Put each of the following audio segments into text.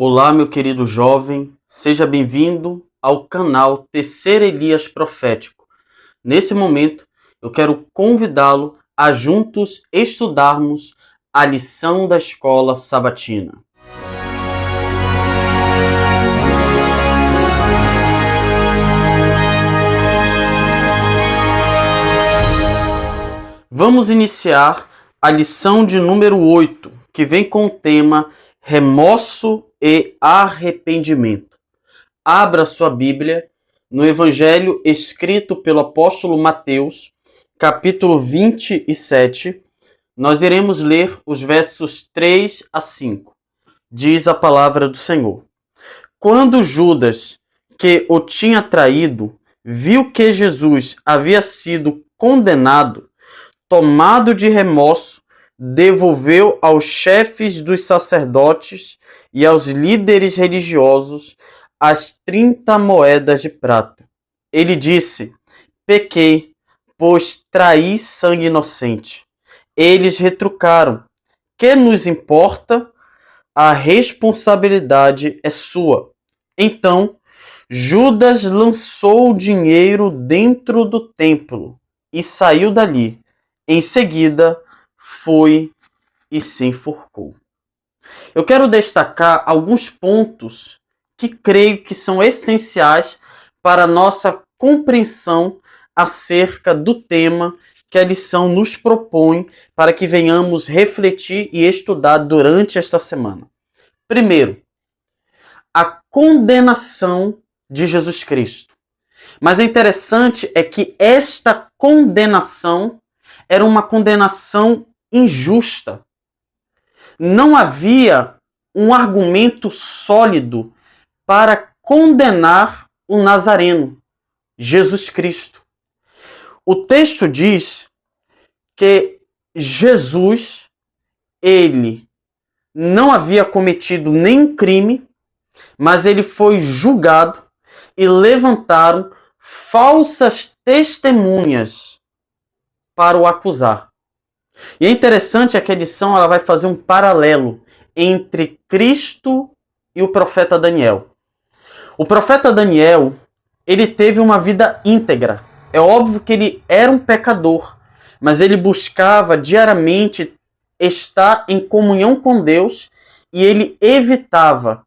Olá, meu querido jovem, seja bem-vindo ao canal Terceiro Elias Profético. Nesse momento, eu quero convidá-lo a juntos estudarmos a lição da escola sabatina. Vamos iniciar a lição de número 8, que vem com o tema remorso e arrependimento. Abra sua Bíblia no Evangelho escrito pelo apóstolo Mateus, capítulo 27. Nós iremos ler os versos 3 a 5. Diz a palavra do Senhor. Quando Judas, que o tinha traído, viu que Jesus havia sido condenado, tomado de remorso, devolveu aos chefes dos sacerdotes e aos líderes religiosos as 30 moedas de prata. Ele disse: pequei, pois traí sangue inocente. Eles retrucaram: que nos importa? A responsabilidade é sua. Então, Judas lançou o dinheiro dentro do templo e saiu dali. Em seguida, foi e se enforcou. Eu quero destacar alguns pontos que creio que são essenciais para a nossa compreensão acerca do tema que a lição nos propõe para que venhamos refletir e estudar durante esta semana. Primeiro, a condenação de Jesus Cristo. Mas o interessante é que esta condenação era uma condenação injusta. Não havia um argumento sólido para condenar o Nazareno, Jesus Cristo. O texto diz que Jesus, ele não havia cometido nenhum crime, mas ele foi julgado e levantaram falsas testemunhas para o acusar. E é interessante que a lição ela vai fazer um paralelo entre Cristo e o profeta Daniel. O profeta Daniel, ele teve uma vida íntegra. É óbvio que ele era um pecador, mas ele buscava diariamente estar em comunhão com Deus e ele evitava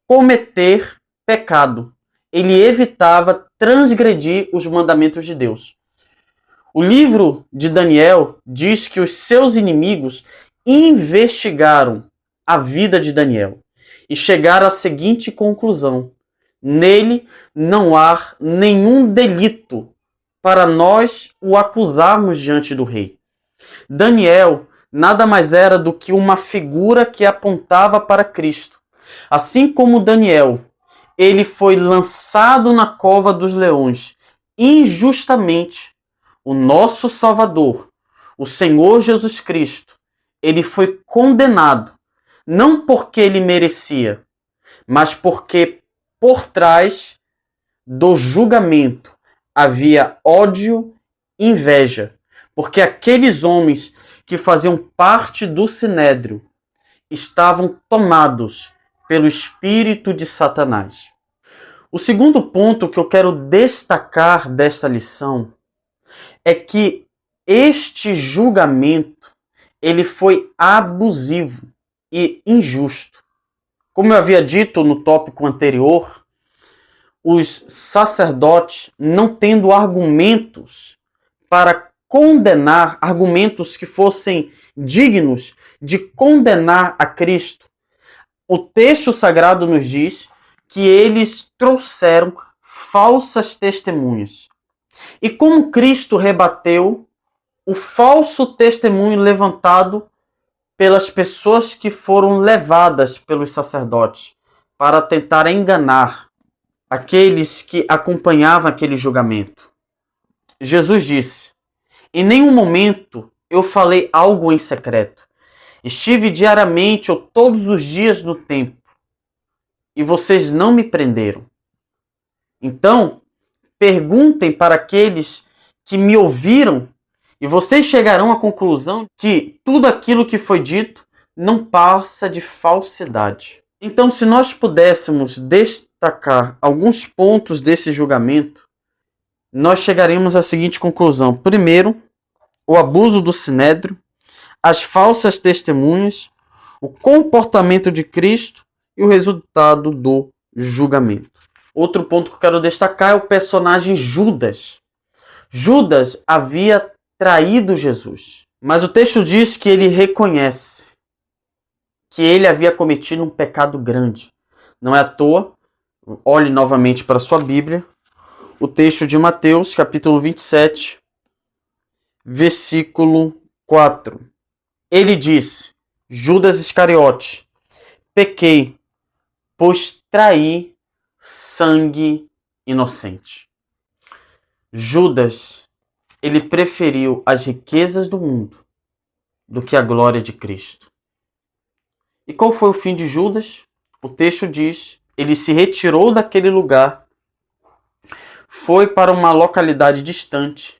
cometer pecado. Ele evitava transgredir os mandamentos de Deus. O livro de Daniel diz que os seus inimigos investigaram a vida de Daniel e chegaram à seguinte conclusão: nele não há nenhum delito para nós o acusarmos diante do rei. Daniel nada mais era do que uma figura que apontava para Cristo. Assim como Daniel, ele foi lançado na cova dos leões injustamente. O nosso Salvador, o Senhor Jesus Cristo, ele foi condenado, não porque ele merecia, mas porque por trás do julgamento havia ódio e inveja, porque aqueles homens que faziam parte do Sinédrio estavam tomados pelo espírito de Satanás. O segundo ponto que eu quero destacar desta lição é que este julgamento ele foi abusivo e injusto. Como eu havia dito no tópico anterior, os sacerdotes, não tendo argumentos para condenar, argumentos que fossem dignos de condenar a Cristo, o texto sagrado nos diz que eles trouxeram falsas testemunhas. E como Cristo rebateu o falso testemunho levantado pelas pessoas que foram levadas pelos sacerdotes para tentar enganar aqueles que acompanhavam aquele julgamento. Jesus disse: em nenhum momento eu falei algo em secreto. Estive diariamente ou todos os dias no templo e vocês não me prenderam. Então, perguntem para aqueles que me ouviram e vocês chegarão à conclusão que tudo aquilo que foi dito não passa de falsidade. Então, se nós pudéssemos destacar alguns pontos desse julgamento, nós chegaremos à seguinte conclusão. Primeiro, o abuso do sinédrio, as falsas testemunhas, o comportamento de Cristo e o resultado do julgamento. Outro ponto que eu quero destacar é o personagem Judas. Judas havia traído Jesus, mas o texto diz que ele reconhece que ele havia cometido um pecado grande. Não é à toa, olhe novamente para a sua Bíblia, o texto de Mateus, capítulo 27, versículo 4. Ele disse, Judas Iscariote, pequei, pois traí sangue inocente. Judas, ele preferiu as riquezas do mundo do que a glória de Cristo. E qual foi o fim de Judas? O texto diz, ele se retirou daquele lugar, foi para uma localidade distante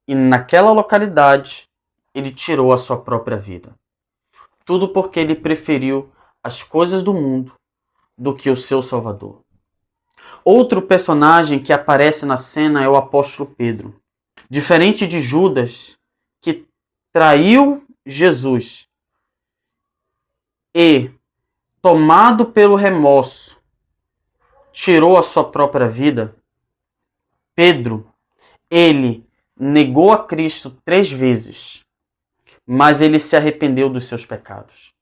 e naquela localidade ele tirou a sua própria vida. Tudo porque ele preferiu as coisas do mundo do que o seu Salvador. Outro personagem que aparece na cena é o apóstolo Pedro. Diferente de Judas, que traiu Jesus e, tomado pelo remorso, tirou a sua própria vida, Pedro, ele negou a Cristo 3 vezes, mas ele se arrependeu dos seus pecados.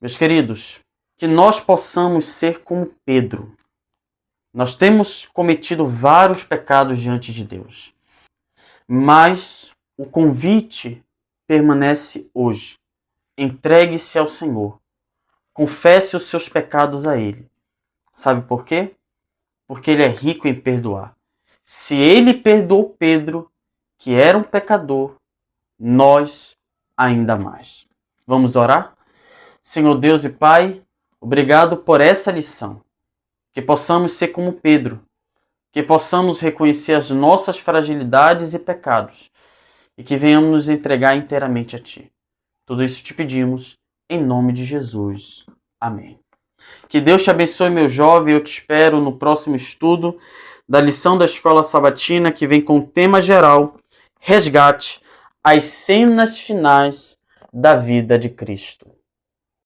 Meus queridos, que nós possamos ser como Pedro. Nós temos cometido vários pecados diante de Deus, mas o convite permanece hoje. Entregue-se ao Senhor. Confesse os seus pecados a Ele. Sabe por quê? Porque Ele é rico em perdoar. Se Ele perdoou Pedro, que era um pecador, nós ainda mais. Vamos orar? Senhor Deus e Pai, obrigado por essa lição. Que possamos ser como Pedro. Que possamos reconhecer as nossas fragilidades e pecados. E que venhamos nos entregar inteiramente a Ti. Tudo isso te pedimos, em nome de Jesus. Amém. Que Deus te abençoe, meu jovem. Eu te espero no próximo estudo da lição da Escola Sabatina, que vem com o tema geral, Resgate, as cenas finais da vida de Cristo.